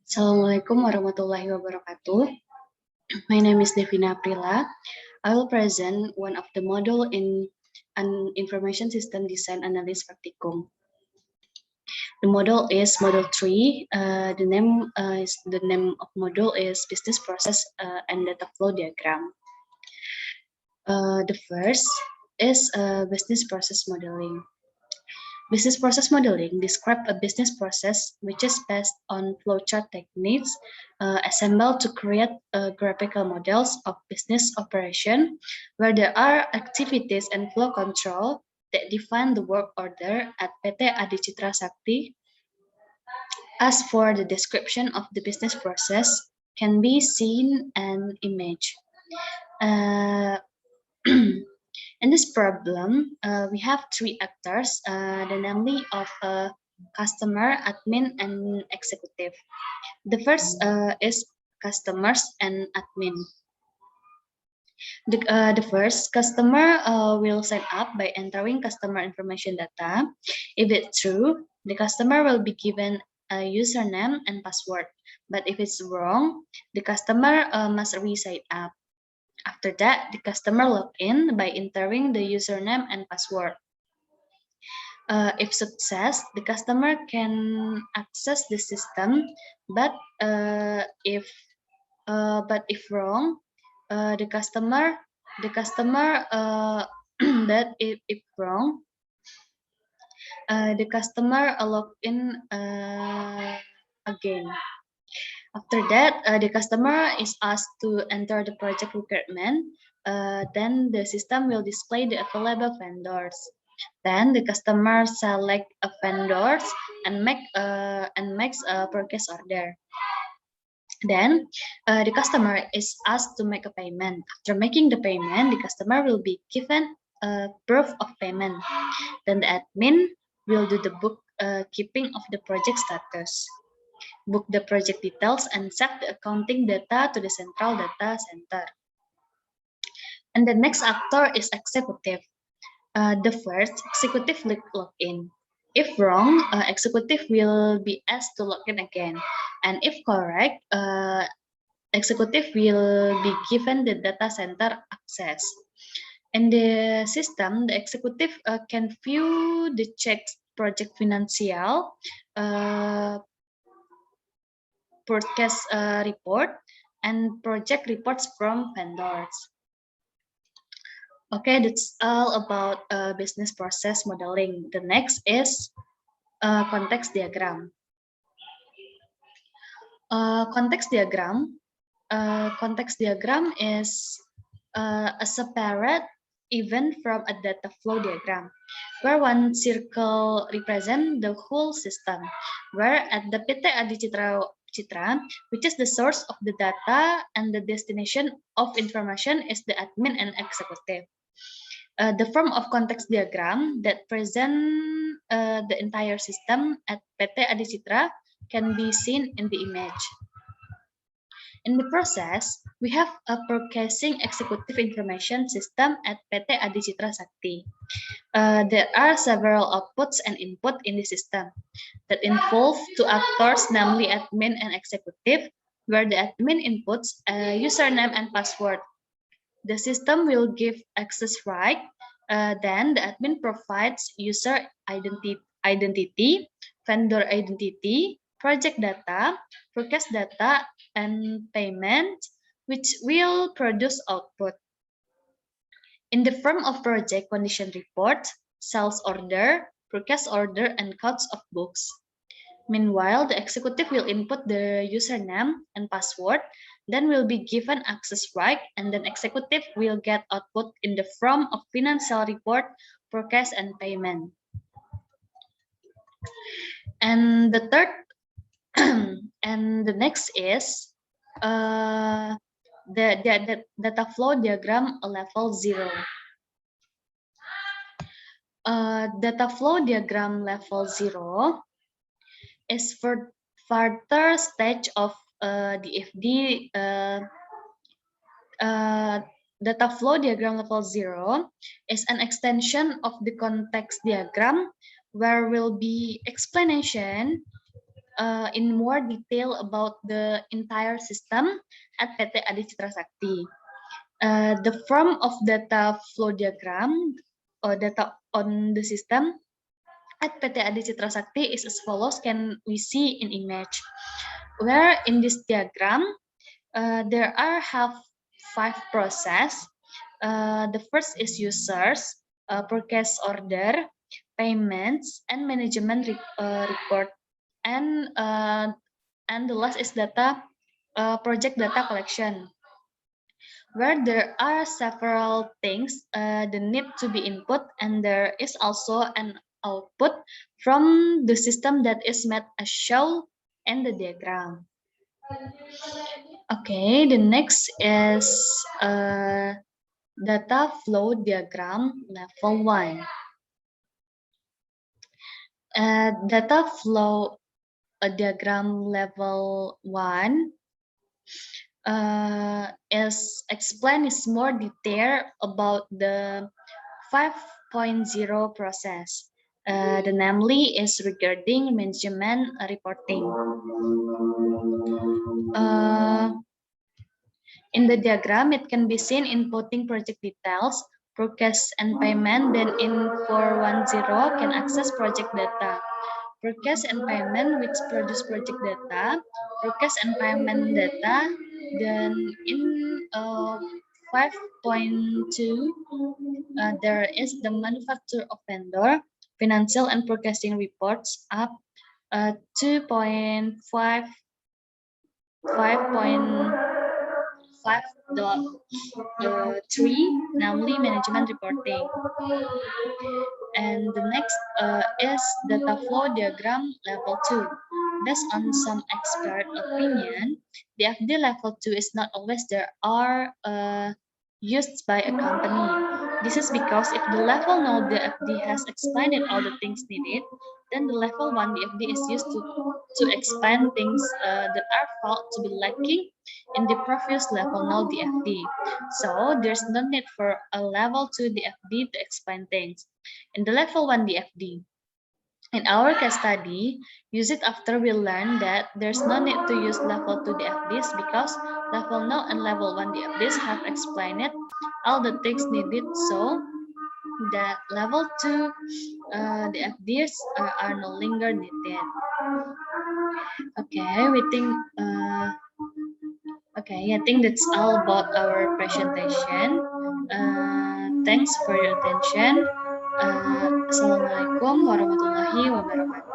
Assalamualaikum warahmatullahi wabarakatuh. My name is Devina Aprila. I will present one of the module in an information system design analysis practicum. The model is model 3. The name of module is business process and data flow diagram. The first is business process modeling. Business process modeling describes a business process which is based on flowchart techniques assembled to create graphical models of business operation where there are activities and flow control that define the work order at PT Adicitra Sakti. As for the description of the business process can be seen an image. In this problem, we have three actors, the namely of customer, admin, and executive. The first is customers and admin. The first customer will sign up by entering customer information data. If it's true, the customer will be given a username and password. But if it's wrong, the customer must re-sign up. After that, the customer log in by entering the username and password. If success, the customer can access the system, but if wrong, the customer that if wrong, the customer log in again. After that, the customer is asked to enter the project requirement. Then the system will display the available vendors. Then the customer select a vendors and makes a purchase order. Then the customer is asked to make a payment. After making the payment, the customer will be given a proof of payment. Then the admin will do the bookkeeping of the project status, book the project details, and set the accounting data to the central data center. And the next actor is executive. The first, executive log in. If wrong, executive will be asked to log in again. And if correct, executive will be given the data center access. In the system, the executive can view the checks project financial, broadcast report, and project reports from vendors. Okay, that's all about business process modeling. The next is context diagram. Context diagram is a separate event from a data flow diagram, where one circle represents the whole system, where at the PT Adicitra, which is the source of the data and the destination of information is the admin and executive. The form of context diagram that present the entire system at PT Adicitra can be seen in the image. In the process, we have a purchasing executive information system at PT Adicitra Sakti. There are several outputs and input in the system that involve two actors, namely admin and executive, where the admin inputs a username and password. The system will give access right. Then the admin provides user identity, vendor identity, project data, forecast data, and payment, which will produce output in the form of project condition report, sales order, forecast order, and counts of books. Meanwhile, the executive will input the username and password, then will be given access right, and then executive will get output in the form of financial report, forecast, and payment. And the third, and the next is the data flow diagram level 0. Data flow diagram level 0 is for further stage of DFD. Data flow diagram level 0 is an extension of the context diagram where will be explanation in more detail about the entire system at PT Adi Citra Sakti. The form of data flow diagram or data on the system at PT Adi Citra Sakti is as follows, can we see in image, where in this diagram there are five process. The first is users, purchase order, payments, and management report, and the last is data project data collection, where there are several things that need to be input, and there is also an output from the system that is made as shown in the diagram. Okay, the next is data flow diagram level 1. Data flow diagram level 1 is explained is more detail about the 5.0 process. The namely is regarding management reporting. In the diagram, it can be seen inputting project details, forecast and payment, then in 410 can access project data. Forecast and payment which produce project data, forecast and payment data, then in 5.2 there is the manufacturer of vendor, financial and forecasting reports up 2.5 5.5.3, namely management reporting. And the next is data flow diagram level 2. Based on some expert opinion, the FD level 2 is not always there are used by a company. This is because if the level node the FD has explained all the things needed, then the level 1 the FD is used to explain things that are felt to be lacking in the previous level node the FD. So there's no need for a level 2 the FD to explain things. In the level 1 the FD, in our case study, use it after we learn that there's no need to use level 2 DFDs because level node and level 1 DFDs have explained all the things needed, so that level 2 DFDs are no longer needed. Okay, we think okay, I think that's all about our presentation. Thanks for your attention. Assalamualaikum warahmatullahi wabarakatuh.